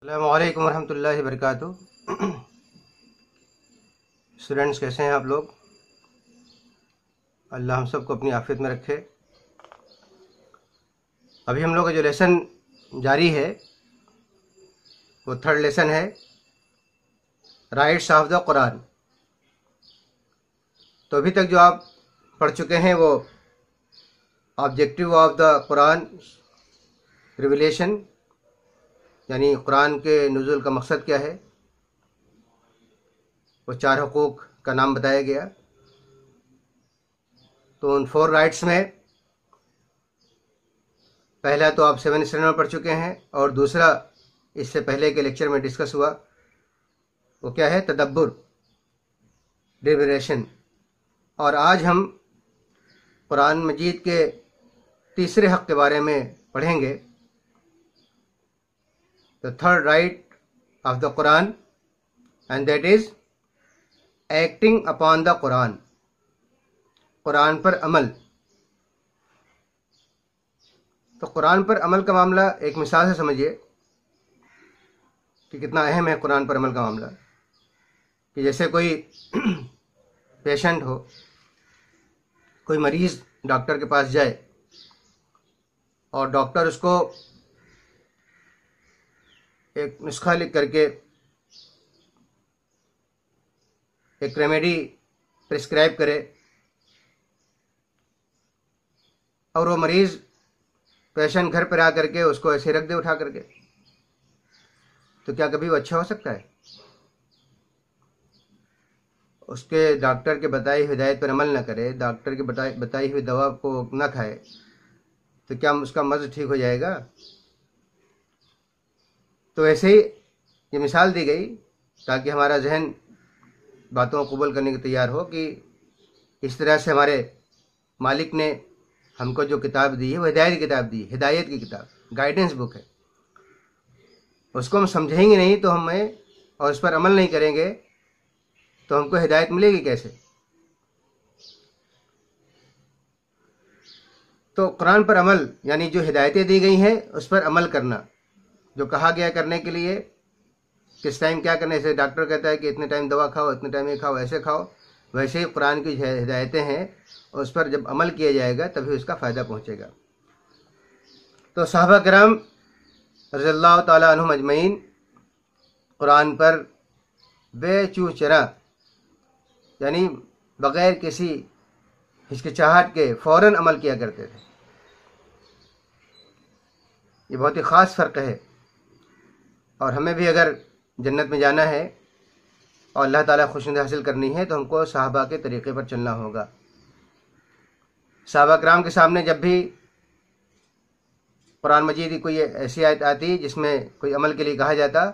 السلام علیکم ورحمۃ اللہ وبرکاتہ۔ اسٹوڈنٹس کیسے ہیں آپ لوگ؟ اللہ ہم سب کو اپنی عافیت میں رکھے۔ ابھی ہم لوگ کا جو لیسن جاری ہے وہ تھرڈ لیسن ہے، رائٹس آف دا قرآن۔ تو ابھی تک جو آپ پڑھ چکے ہیں وہ objective of the Quran revelation, یعنی قرآن کے نزول کا مقصد کیا ہے، وہ 4 حقوق کا نام بتایا گیا۔ تو ان 4 رائٹس میں پہلا تو آپ 7 اسٹینڈرڈ میں پڑھ چکے ہیں، اور دوسرا اس سے پہلے کے لیکچر میں ڈسکس ہوا وہ کیا ہے، تدبر، ڈیلیبریشن۔ اور آج ہم قرآن مجید کے تیسرے حق کے بارے میں پڑھیں گے، the third right of the Quran, and that is acting upon the Quran، قرآن پر عمل۔ تو قرآن پر عمل کا معاملہ ایک مثال سے سمجھیے کہ کتنا اہم ہے قرآن پر عمل کا معاملہ۔ کہ جیسے کوئی پیشنٹ ہو، کوئی مریض ڈاکٹر کے پاس جائے اور ڈاکٹر اس کو ایک نسخہ لکھ کر کے ایک ریمیڈی پرسکرائب کرے، اور وہ مریض پیشنٹ گھر پر آ کر کے اس کو ایسے رکھ دے اٹھا کر کے، تو کیا کبھی وہ اچھا ہو سکتا ہے؟ اس کے ڈاکٹر کے بتائی ہوئی ہدایت پر عمل نہ کرے، ڈاکٹر کے بتائی ہوئی دوا کو نہ کھائے، تو کیا اس کا مرض ٹھیک ہو جائے گا؟ تو ایسے ہی یہ مثال دی گئی تاکہ ہمارا ذہن باتوں کو قبول کرنے کے تیار ہو کہ اس طرح سے ہمارے مالک نے ہم کو جو کتاب دی ہے وہ ہدایت کی کتاب دی ہے، ہدایت کی کتاب، گائیڈنس بک ہے۔ اس کو ہم سمجھیں گے نہیں تو ہمیں، اور اس پر عمل نہیں کریں گے تو ہم کو ہدایت ملے گی کیسے؟ تو قرآن پر عمل یعنی جو ہدایتیں دی گئی ہیں اس پر عمل کرنا، جو کہا گیا کرنے کے لیے، کس ٹائم کیا کرنا ہے۔ جیسے ڈاکٹر کہتا ہے کہ اتنے ٹائم دوا کھاؤ، اتنے ٹائم یہ کھاؤ، ایسے کھاؤ، ویسے ہی قرآن کی ہدایتیں ہیں، اس پر جب عمل کیا جائے گا تبھی اس کا فائدہ پہنچے گا۔ تو صحابہ کرام رضی اللہ تعالیٰ عنہم اجمعین قرآن پر بے چو چرا، یعنی بغیر کسی ہچکچاہٹ کے فوراً عمل کیا کرتے تھے۔ یہ بہت ہی خاص فرق ہے، اور ہمیں بھی اگر جنت میں جانا ہے اور اللہ تعالیٰ خوشنودی حاصل کرنی ہے تو ہم کو صحابہ کے طریقے پر چلنا ہوگا۔ صحابہ کرام کے سامنے جب بھی قرآن مجید کی کوئی ایسی آیت آتی جس میں کوئی عمل کے لیے کہا جاتا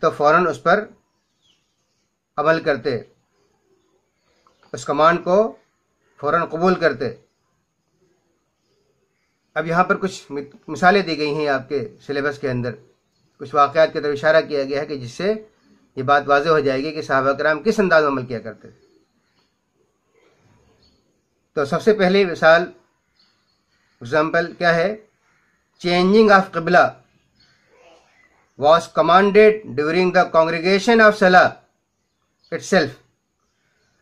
تو فوراً اس پر عمل کرتے، اس کمانڈ کو فوراً قبول کرتے۔ اب یہاں پر کچھ مثالیں دی گئی ہیں آپ کے سلیبس کے اندر، کچھ واقعات کی طرف اشارہ کیا گیا ہے کہ جس سے یہ بات واضح ہو جائے گی کہ صحابہ کرام کس انداز میں عمل کیا کرتے تھے۔ تو سب سے پہلی مثال، ایگزامپل کیا ہے، چینجنگ آف قبلہ was commanded during the congregation of صلاح itself,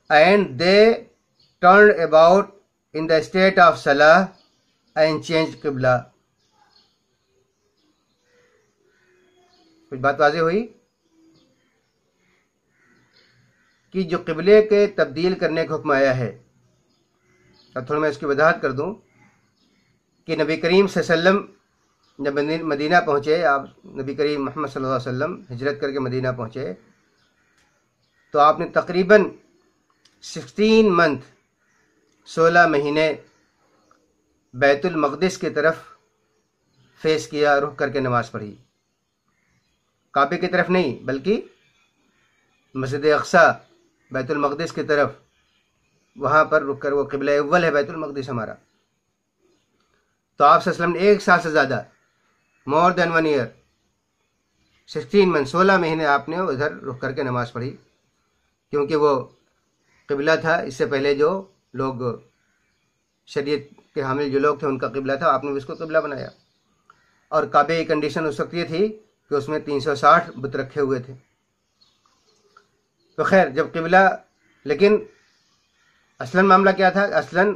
and they turned about in the state of salah and changed qibla۔ کچھ بات واضح ہوئی کہ جو قبلے کے تبدیل کرنے کا حکم آیا ہے، اب تھوڑا میں اس کی وضاحت کر دوں کہ نبی کریم صلی اللہ علیہ وسلم جب مدینہ پہنچے، آپ نبی کریم محمد صلی اللہ علیہ وسلم ہجرت کر کے مدینہ پہنچے تو آپ نے تقریباً 16 مہینے بیت المقدس کی طرف فیس کیا، رخ کر کے نماز پڑھی، کعبے کی طرف نہیں بلکہ مسجد اقصی بیت المقدس کی طرف، وہاں پر رک کر، وہ قبلہ اول ہے بیت المقدس ہمارا۔ تو آپ صلی اللہ علیہ وسلم نے 1 سال سے زیادہ، مور دین 1 ایئر، 16 مہینے آپ نے ادھر رک کر کے نماز پڑھی، کیونکہ وہ قبلہ تھا۔ اس سے پہلے جو لوگ شریعت کے حامل جو لوگ تھے ان کا قبلہ تھا، آپ نے بھی اس کو قبلہ بنایا۔ اور کعبے کی کنڈیشن اس وقت یہ تھی کہ اس میں 360 بت رکھے ہوئے تھے۔ تو خیر، جب قبلہ، لیکن اصلاً معاملہ کیا تھا؟ اصلاً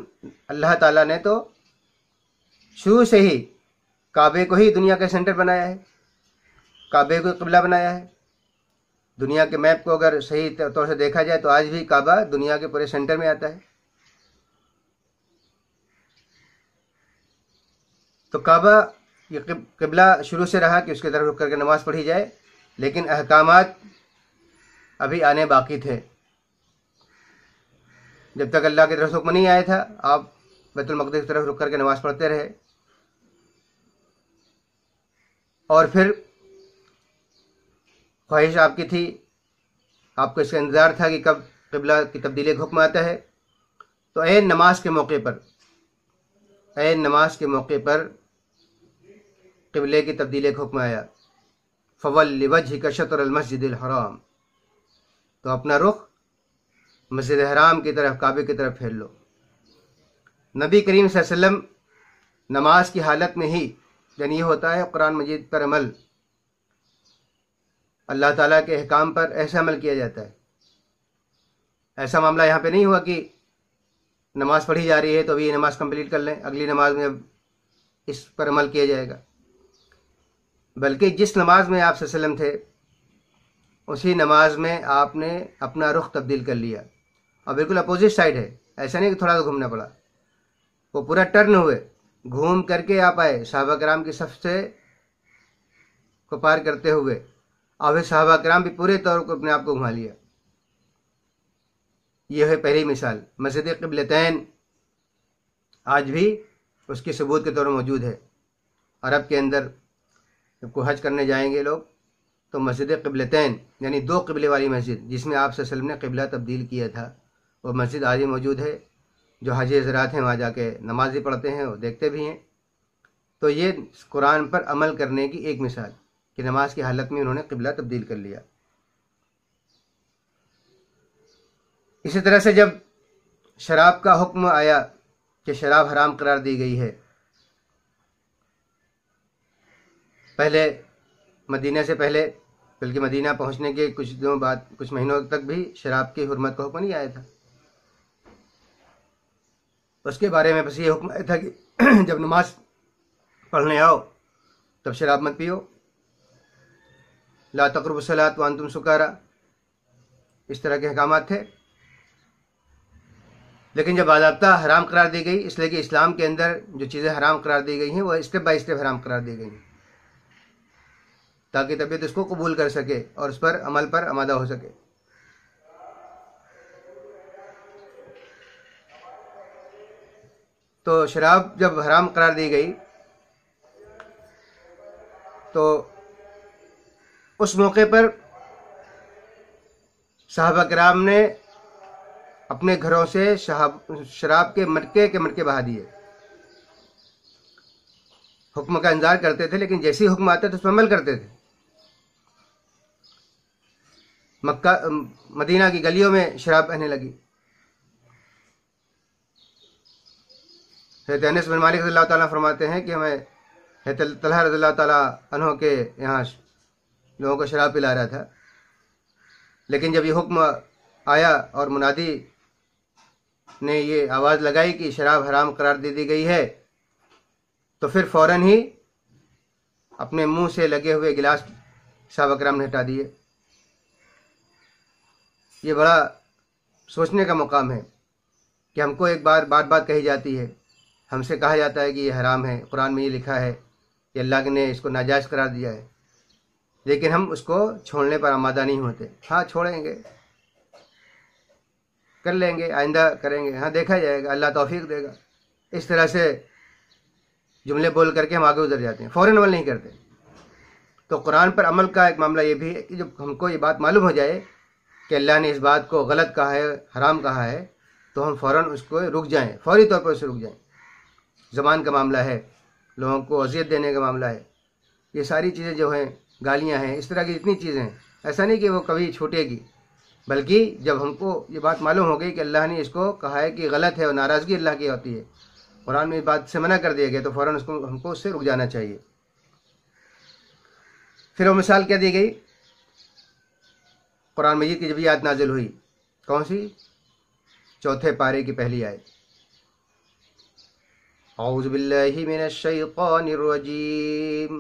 اللہ تعالیٰ نے تو شروع سے ہی کعبے کو ہی دنیا کا سینٹر بنایا ہے، کعبے کو قبلہ بنایا ہے۔ دنیا کے میپ کو اگر صحیح طور سے دیکھا جائے تو آج بھی کعبہ دنیا کے پورے سینٹر میں آتا ہے۔ تو کعبہ یہ قبلہ شروع سے رہا کہ اس کی طرف رک کر کے نماز پڑھی جائے، لیکن احکامات ابھی آنے باقی تھے۔ جب تک اللہ کی طرف سے حکم نہیں آیا تھا آپ بیت المقدس کی طرف رک کر کے نماز پڑھتے رہے، اور پھر خواہش آپ کی تھی، آپ کو اس کا انتظار تھا کہ کب قبلہ کی تبدیلی کا حکم آتا ہے۔ تو عین نماز کے موقع پر قبلے کی تبدیلی کا حکم آیا، فَوَلِّ وَجْهِكَ شَطْرَ الْمَسْجِدِ الْحَرَامِ، تو اپنا رخ مسجد حرام کی طرف، کعبے کی طرف پھیر لو۔ نبی کریم صلی اللہ علیہ وسلم نماز کی حالت میں ہی، یعنی یہ ہوتا ہے قرآن مجید پر عمل، اللہ تعالیٰ کے احکام پر ایسا عمل کیا جاتا ہے۔ ایسا معاملہ یہاں پہ نہیں ہوا کہ نماز پڑھی جا رہی ہے تو ابھی یہ نماز کمپلیٹ کر لیں، اگلی نماز میں اب اس پر عمل کیا جائے گا، بلکہ جس نماز میں آپ صلی اللہ علیہ وسلم تھے اسی نماز میں آپ نے اپنا رخ تبدیل کر لیا، اور بالکل اپوزٹ سائڈ ہے، ایسا نہیں کہ تھوڑا سا گھومنا پڑا، وہ پورا ٹرن ہوئے، گھوم کر کے آپ آئے، صحابہ کرام کی صف سے کو پار کرتے ہوئے، اور پھر صحابہ کرام بھی پورے طور پر اپنے آپ کو گھما لیا۔ یہ ہے پہلی مثال۔ مسجد قبلتین آج بھی اس کی ثبوت کے طور پر موجود ہے۔ عرب کے اندر جب کو حج کرنے جائیں گے لوگ تو مسجد قبلتین یعنی دو قبلے والی مسجد، جس میں آپ صلی اللہ علیہ وسلم نے قبلہ تبدیل کیا تھا، وہ مسجد آج بھی موجود ہے۔ جو حاجی حضرات ہیں وہاں جا کے نماز بھی پڑھتے ہیں، وہ دیکھتے بھی ہیں۔ تو یہ قرآن پر عمل کرنے کی ایک مثال کہ نماز کی حالت میں انہوں نے قبلہ تبدیل کر لیا۔ اسی طرح سے جب شراب کا حکم آیا کہ شراب حرام قرار دی گئی ہے، پہلے مدینہ سے پہلے، بلکہ مدینہ پہنچنے کے کچھ دنوں بعد، کچھ مہینوں تک بھی شراب کی حرمت کا حکم نہیں آیا تھا۔ اس کے بارے میں بس یہ حکم آیا تھا کہ جب نماز پڑھنے آؤ تب شراب مت پیو، لا تقربوا الصلاۃ وانتم سکارا، اس طرح کے احکامات تھے۔ لیکن جب باضابطہ حرام قرار دی گئی، اس لیے کہ اسلام کے اندر جو چیزیں حرام قرار دی گئی ہیں وہ اسٹیپ بائی اسٹیپ حرام قرار دی گئی ہیں، تاکہ طبیعت اس کو قبول کر سکے اور اس پر عمل پر آمادہ ہو سکے۔ تو شراب جب حرام قرار دی گئی تو اس موقع پر صحابہ کرام نے اپنے گھروں سے شراب کے مٹکے بہا دیے۔ حکم کا انتظار کرتے تھے، لیکن جیسے ہی حکم آتا تو اس پر عمل کرتے تھے۔ مدینہ کی گلیوں میں شراب بہنے لگی۔ حضرت انس بن مالک رضی اللہ تعالیٰ فرماتے ہیں کہ ہمیں حضرت طلحہ رضی اللہ تعالیٰ عنہ کے یہاں لوگوں کو شراب پلا رہا تھا، لیکن جب یہ حکم آیا اور منادی نے یہ آواز لگائی کہ شراب حرام قرار دے دی گئی ہے، تو پھر فوراً ہی اپنے منہ سے لگے ہوئے گلاس صحابہ کرام نے ہٹا دیے۔ یہ بڑا سوچنے کا مقام ہے کہ ہم کو ایک بات کہی جاتی ہے، ہم سے کہا جاتا ہے کہ یہ حرام ہے، قرآن میں یہ لکھا ہے کہ اللہ نے اس کو ناجائز قرار دیا ہے، لیکن ہم اس کو چھوڑنے پر آمادہ نہیں ہوتے۔ ہاں چھوڑیں گے، کر لیں گے، آئندہ کریں گے، ہاں دیکھا جائے گا، اللہ توفیق دے گا، اس طرح سے جملے بول کر کے ہم آگے ادھر جاتے ہیں، فوراً عمل نہیں کرتے۔ تو قرآن پر عمل کا ایک معاملہ یہ بھی ہے کہ جب ہم کو یہ بات معلوم ہو جائے کہ اللہ نے اس بات کو غلط کہا ہے، حرام کہا ہے، تو ہم فوراً اس کو رک جائیں، فوری طور پر اسے رک جائیں۔ زبان کا معاملہ ہے، لوگوں کو اذیت دینے کا معاملہ ہے، یہ ساری چیزیں جو ہیں، گالیاں ہیں، اس طرح کی جتنی چیزیں ہیں، ایسا نہیں کہ وہ کبھی چھوٹے گی، بلکہ جب ہم کو یہ بات معلوم ہو گئی کہ اللہ نے اس کو کہا ہے کہ غلط ہے اور ناراضگی اللہ کی ہوتی ہے، قرآن میں اس بات سے منع کر دیا گیا، تو فوراً ہم کو اس سے رک جانا چاہیے۔ پھر وہ مثال کیا دی گئی؟ قرآن مجید کی جب یہ آیت نازل ہوئی، کون سی؟ چوتھے پارے کی پہلی آیت، اعوذ باللہ من الشیطان الرجیم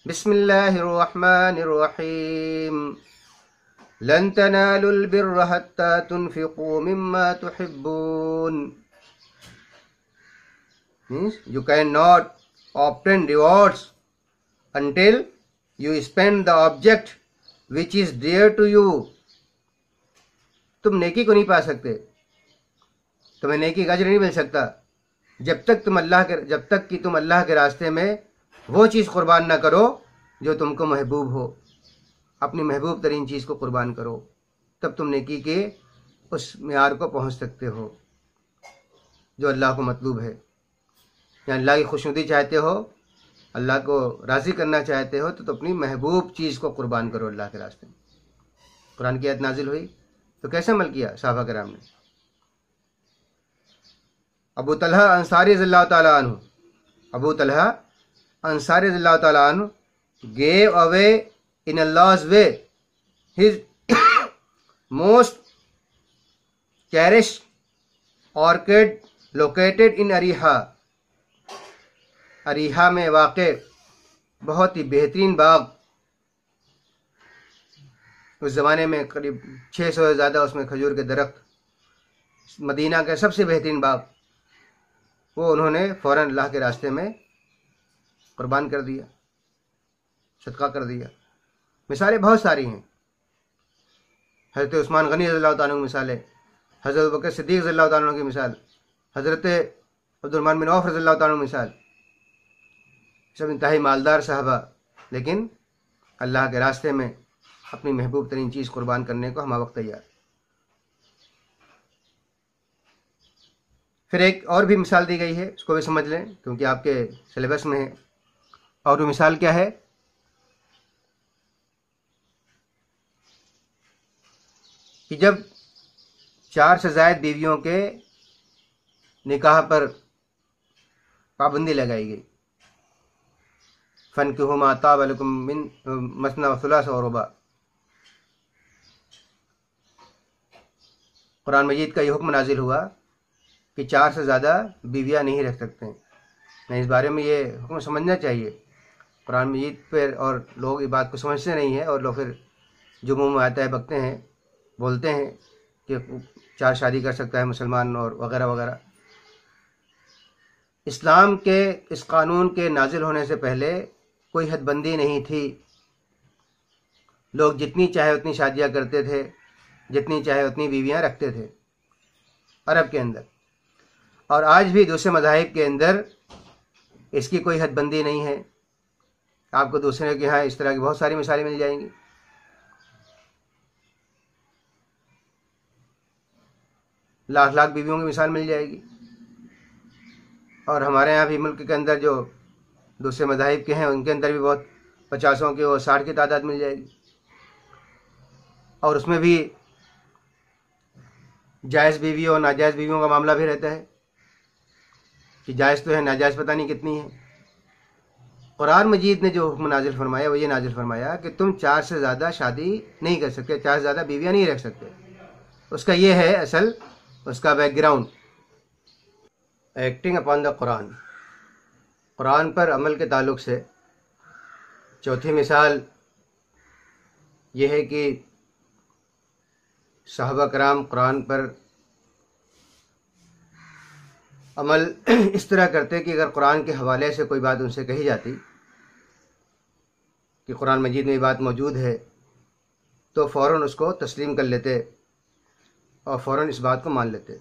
بسم اللہ الرحمن الرحیم لن تنالوا البر حتى تنفقوا مما تحبون. Means you cannot obtain rewards until you spend the object which is dear to you. تم نیکی کو نہیں پا سکتے، تمہیں نیکی کا اجر نہیں مل سکتا جب تک کہ تم اللہ کے راستے میں وہ چیز قربان نہ کرو جو تم کو محبوب ہو. اپنی محبوب ترین چیز کو قربان کرو، تب تم نیکی کے اس معیار کو پہنچ سکتے ہو جو اللہ کو مطلوب ہے. یعنی اللہ کی خوشنودی چاہتے ہو، اللہ کو راضی کرنا چاہتے ہو تو اپنی محبوب چیز کو قربان کرو اللہ کے راستے میں. قرآن کی آیت نازل ہوئی تو کیسے عمل کیا صحابہ کرام نے؟ ابو طلحہ انصاری رضی اللہ تعالیٰ عنہ gave away in Allah's way his most cherished orchid located in اریحا میں واقع بہت ہی بہترین باغ، اس زمانے میں قریب 600 سے زیادہ اس میں کھجور کے درخت، مدینہ کا سب سے بہترین باغ، وہ انہوں نے فوراً اللہ کے راستے میں قربان کر دیا، صدقہ کر دیا. مثالیں بہت ساری ہیں. حضرت عثمان غنی رضی اللہ تعالیٰ عنہ کی مثال ہے، حضرت ابوبکر صدیق رضی اللہ تعالیٰ عنہ کی مثال، حضرت عبد الرحمن بن عوف رضی اللہ تعالیٰ عنہ کی مثال. سب انتہائی مالدار صحابہ، لیکن اللہ کے راستے میں اپنی محبوب ترین چیز قربان کرنے کو ہمہ وقت تیار. پھر ایک اور بھی مثال دی گئی ہے، اس کو بھی سمجھ لیں کیونکہ آپ کے سلیبس میں ہے. اور وہ مثال کیا ہے؟ کہ جب 4 سے زائد بیویوں کے نکاح پر پابندی لگائی گئی، فَانكِحُوا مَا طَابَ لَكُم مِّن مَثْنَىٰ وَثُلَاثَ وَرُبَاعَ. قرآن مجید کا یہ حکم نازل ہوا کہ 4 سے زیادہ بیویاں نہیں رکھ سکتے ہیں. اس بارے میں یہ حکم سمجھنا چاہیے قرآن مجید پر، اور لوگ یہ بات کو سمجھتے نہیں ہیں، اور لوگ پھر جو منہ میں آتا ہے بکتے ہیں، بولتے ہیں کہ 4 شادی کر سکتا ہے مسلمان اور وغیرہ وغیرہ. اسلام کے اس قانون کے نازل ہونے سے پہلے کوئی حد بندی نہیں تھی. لوگ جتنی چاہے اتنی شادیاں کرتے تھے، جتنی چاہے اتنی بیویاں رکھتے تھے عرب کے اندر. اور آج بھی دوسرے مذاہب کے اندر اس کی کوئی حد بندی نہیں ہے. آپ کو دوسرے کے ہاں اس طرح کی بہت ساری مثالیں مل جائیں گی. لاکھ بیویوں کی مثال مل جائے گی. اور ہمارے یہاں بھی ملک کے اندر جو دوسرے مذاہب کے ہیں ان کے اندر بھی بہت 50 کی اور 60 کی تعداد مل جائے گی. اور اس میں بھی جائز بیویوں اور ناجائز بیویوں کا معاملہ بھی رہتا ہے کہ جائز تو ہے، ناجائز پتہ نہیں کتنی ہے. قرآن مجید نے جو حکم نازل فرمایا وہ یہ نازل فرمایا کہ تم 4 سے زیادہ شادی نہیں کر سکتے، 4 سے زیادہ بیویاں نہیں رکھ سکتے. اس کا یہ ہے اصل اس کا background. Acting upon the Quran پر عمل کے تعلق سے چوتھی مثال یہ ہے کہ صحابہ کرام قرآن پر عمل اس طرح کرتے کہ اگر قرآن کے حوالے سے کوئی بات ان سے کہی جاتی کہ قرآن مجید میں یہ بات موجود ہے تو فوراً اس کو تسلیم کر لیتے اور فوراً اس بات کو مان لیتے.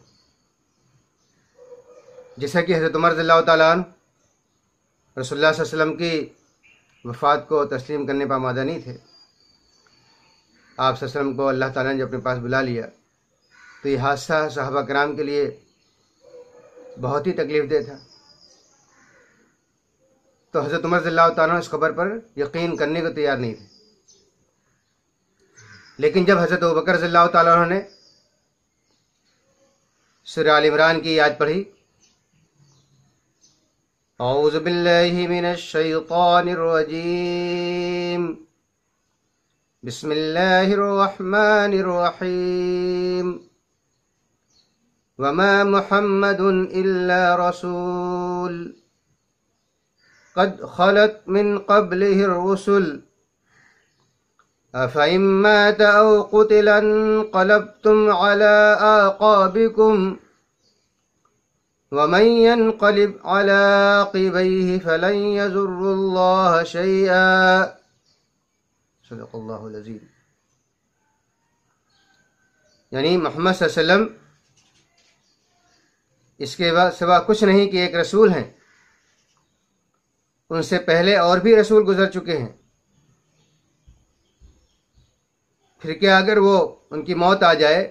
جیسا کہ حضرت عمر رضی اللہ تعالیٰ عنہ رسول اللہ صلی اللہ علیہ وسلم کی وفات کو تسلیم کرنے پر آمادہ نہیں تھے. آپ صلی اللہ علیہ وسلم کو اللہ تعالیٰ نے جب اپنے پاس بلا لیا تو یہ حادثہ صحابہ کرام کے لیے بہت ہی تکلیف دہ تھا. تو حضرت عمر رضی اللہ تعالیٰ عنہ اس خبر پر یقین کرنے کو تیار نہیں تھے. لیکن جب حضرت ابوبکر رضی اللہ تعالیٰ عنہ نے سورہ آل عمران کی آیت پڑھی اعوذ باللہ من الشیطان الرجیم بسم اللہ الرحمن الرحیم وما محمد الا رسول قد خلت من قبله الرسل افإن مات او قتل انقلبتم على اعقابكم ومن ينقلب على عقبيه فلن يضر الله شيئا صدق اللہ العظیم. یعنی محمد صلی اللہ علیہ وسلم اس کے سوا کچھ نہیں کہ ایک رسول ہیں. ان سے پہلے اور بھی رسول گزر چکے ہیں. پھر کیا اگر وہ ان کی موت آ جائے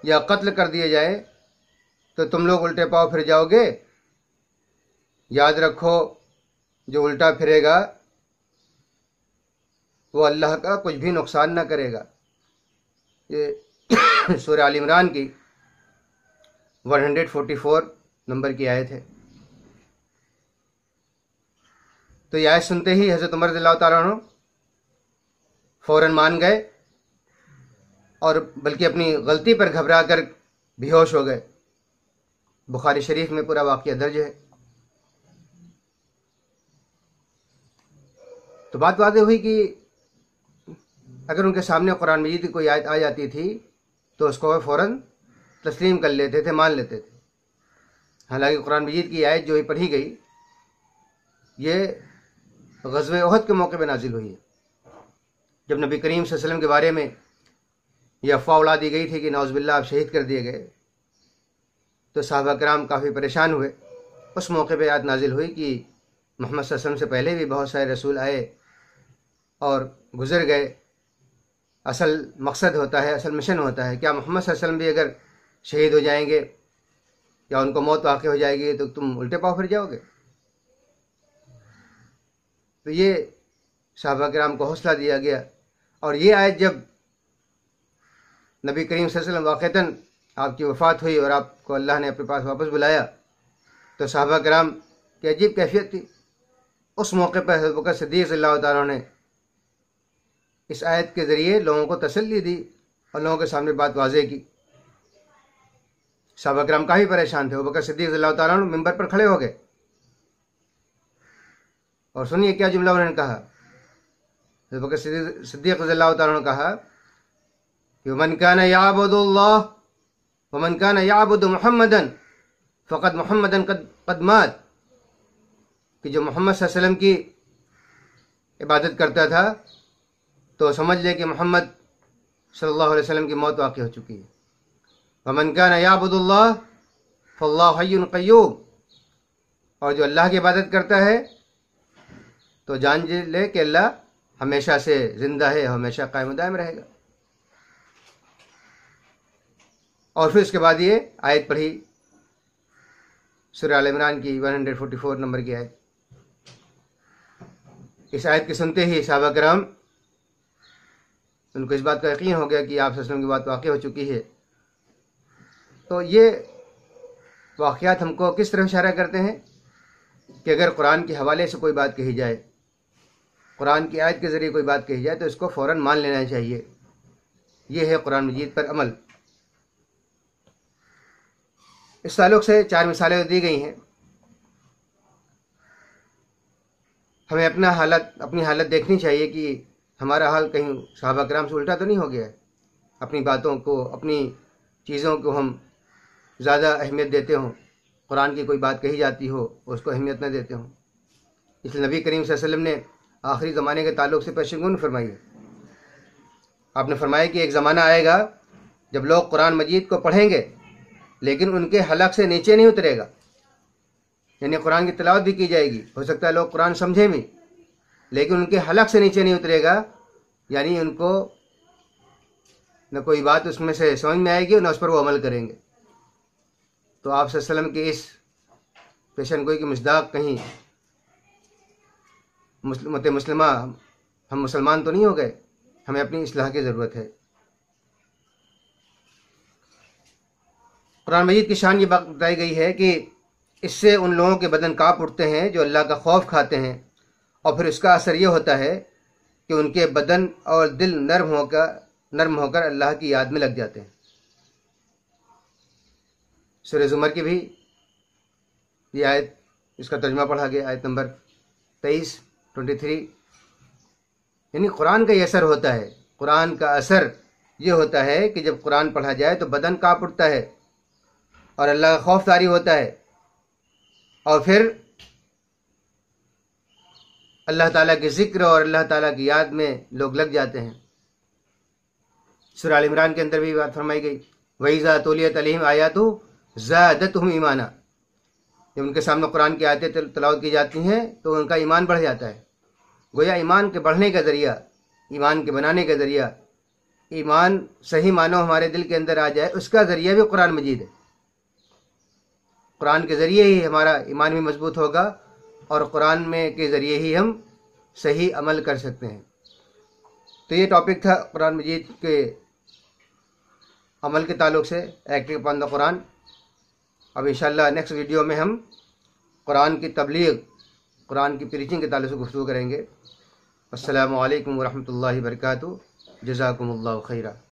یا قتل کر دیے جائے تو تم لوگ الٹے پاؤ پھر جاؤ گے؟ یاد رکھو جو الٹا پھرے گا وہ اللہ کا کچھ بھی نقصان نہ کرے گا. یہ سورہ آل عمران کی 144 نمبر کی آیت ہے. تو یہ آیت سنتے ہی حضرت عمر رضی اللہ تعالیٰ عنہ فوراً مان گئے اور بلکہ اپنی غلطی پر گھبرا کر بے ہوش ہو گئے. بخاری شریف میں پورا واقعہ درج ہے. تو بات واضح ہوئی کہ اگر ان کے سامنے قرآن مجید کی کوئی آیت آ جاتی تھی تو اس کو وہ فوراً تسلیم کر لیتے تھے، مان لیتے تھے. حالانکہ قرآن مجید کی آیت جو ہی پڑھی گئی یہ غزوہ احد کے موقع پہ نازل ہوئی ہے، جب نبی کریم صلی اللہ علیہ وسلم کے بارے میں یہ افواہ اڑا دی گئی تھی کہ نعوذ باللہ آپ شہید کر دیے گئے. تو صحابہ کرام کافی پریشان ہوئے. اس موقع پہ آیت نازل ہوئی کہ محمد صلی اللہ علیہ وسلم سے پہلے بھی بہت سارے رسول آئے اور گزر گئے. اصل مقصد ہوتا ہے، اصل مشن ہوتا ہے، کیا محمد صلی اللہ علیہ وسلم بھی اگر شہید ہو جائیں گے یا ان کو موت واقع ہو جائے گی تو تم الٹے پاؤ پھر جاؤ گے؟ تو یہ صحابہ کرام کو حوصلہ دیا گیا. اور یہ آیت جب نبی کریم صلی اللہ علیہ وسلم واقعتاً آپ کی وفات ہوئی اور آپ کو اللہ نے اپنے پاس واپس بلایا تو صحابہ کرام کی عجیب کیفیت تھی. اس موقع پر حضرت بکر صدیق رضی اللہ تعالیٰ نے اس آیت کے ذریعے لوگوں کو تسلی دی اور لوگوں کے سامنے بات واضح کی. صحابہ کرام کافی پریشان تھے. ابو بکر صدیق رضی اللہ تعالیٰ عنہ ممبر پر کھڑے ہو گئے اور سنیے کیا جملہ انہوں نے کہا. ابو بکر صدیق رضی اللہ تعالیٰ عنہ نے کہا کہ من کان یعبد اللہ ومن کان یعبد محمدا فقد محمدا قد مات، کہ جو محمد صلی اللہ علیہ وسلم کی عبادت کرتا تھا تو سمجھ لے کہ محمد صلی اللہ علیہ وسلم کی موت واقع ہو چکی ہے. ومن کان یعبد اللہ فاللہ حی قیوم، اور جو اللہ کی عبادت کرتا ہے تو جان لے کہ اللہ ہمیشہ سے زندہ ہے، ہمیشہ قائم و دائم رہے گا. اور پھر اس کے بعد یہ آیت پڑھی سورہ آل عمران کی 144 نمبر کی آیت. اس آیت کے سنتے ہی صحابہ کرام ان کو اس بات کا یقین ہو گیا کہ آپ صلی اللہ علیہ وسلم کی بات واقع ہو چکی ہے. تو یہ واقعات ہم کو کس طرح اشارہ کرتے ہیں کہ اگر قرآن کے حوالے سے کوئی بات کہی جائے، قرآن کی آیت کے ذریعے کوئی بات کہی جائے تو اس کو فوراً مان لینا چاہیے. یہ ہے قرآن مجید پر عمل. اس تعلق سے 4 مثالیں دی گئی ہیں. ہمیں اپنی حالت دیکھنی چاہیے کہ ہمارا حال کہیں صحابہ کرام سے الٹا تو نہیں ہو گیا ہے. اپنی باتوں کو، اپنی چیزوں کو ہم زیادہ اہمیت دیتے ہوں، قرآن کی کوئی بات کہی جاتی ہو اس کو اہمیت نہ دیتے ہوں. اس لیے نبی کریم صلی اللہ علیہ وسلم نے آخری زمانے کے تعلق سے پیشگوئی فرمائی ہے. آپ نے فرمایا کہ ایک زمانہ آئے گا جب لوگ قرآن مجید کو پڑھیں گے لیکن ان کے حلق سے نیچے نہیں اترے گا. یعنی قرآن کی تلاوت بھی کی جائے گی، ہو سکتا ہے لوگ قرآن سمجھیں بھی لیکن ان کے حلق سے نیچے نہیں اترے گا. یعنی ان کو نہ کوئی بات اس میں سے سمجھ میں آئے گی اور نہ اس پر وہ عمل کریں گے. تو آپ صلی اللہ علیہ وسلم کی اس پیشن گوئی کی مصداق کہیں امت مسلمہ ہم مسلمان تو نہیں ہو گئے. ہمیں اپنی اصلاح کی ضرورت ہے. قرآن مجید کی شان یہ بات بتائی گئی ہے کہ اس سے ان لوگوں کے بدن کانپ اٹھتے ہیں جو اللہ کا خوف کھاتے ہیں، اور پھر اس کا اثر یہ ہوتا ہے کہ ان کے بدن اور دل نرم ہو کر اللہ کی یاد میں لگ جاتے ہیں۔ سورہ زمر کی بھی یہ آیت، اس کا ترجمہ پڑھا گیا، آیت نمبر 23 یعنی قرآن کا یہ اثر ہوتا ہے۔ قرآن کا اثر یہ ہوتا ہے کہ جب قرآن پڑھا جائے تو بدن کانپ اٹھتا ہے اور اللہ کا خوف طاری ہوتا ہے، اور پھر اللہ تعالیٰ کے ذکر اور اللہ تعالیٰ کی یاد میں لوگ لگ جاتے ہیں۔ سورہ آل عمران کے اندر بھی بات فرمائی گئی، وَإِذَا تُلِيَتْ عَلَيْهِمْ آيَاتُهُ زَادَتْهُمْ ایمانا، جب ان کے سامنے قرآن کی آیتیں تلاوت کی جاتی ہیں تو ان کا ایمان بڑھ جاتا ہے۔ گویا ایمان کے بڑھنے کا ذریعہ، ایمان کے بنانے کا ذریعہ، ایمان صحیح معنوں ہمارے دل کے اندر آ جائے، اس کا ذریعہ بھی قرآن مجید ہے۔ قرآن کے ذریعے ہی ہمارا ایمان بھی مضبوط ہوگا، اور قرآن میں کے ذریعے ہی ہم صحیح عمل کر سکتے ہیں۔ تو یہ ٹاپک تھا قرآن مجید کے عمل کے تعلق سے، ایکٹنگ اپان دا قرآن۔ اب انشاءاللہ نیکسٹ ویڈیو میں ہم قرآن کی تبلیغ، قرآن کی پریچنگ کے تعلق سے گفتگو کریں گے۔ السلام علیکم ورحمۃ اللہ وبرکاتہ۔ جزاکم اللہ خیرہ۔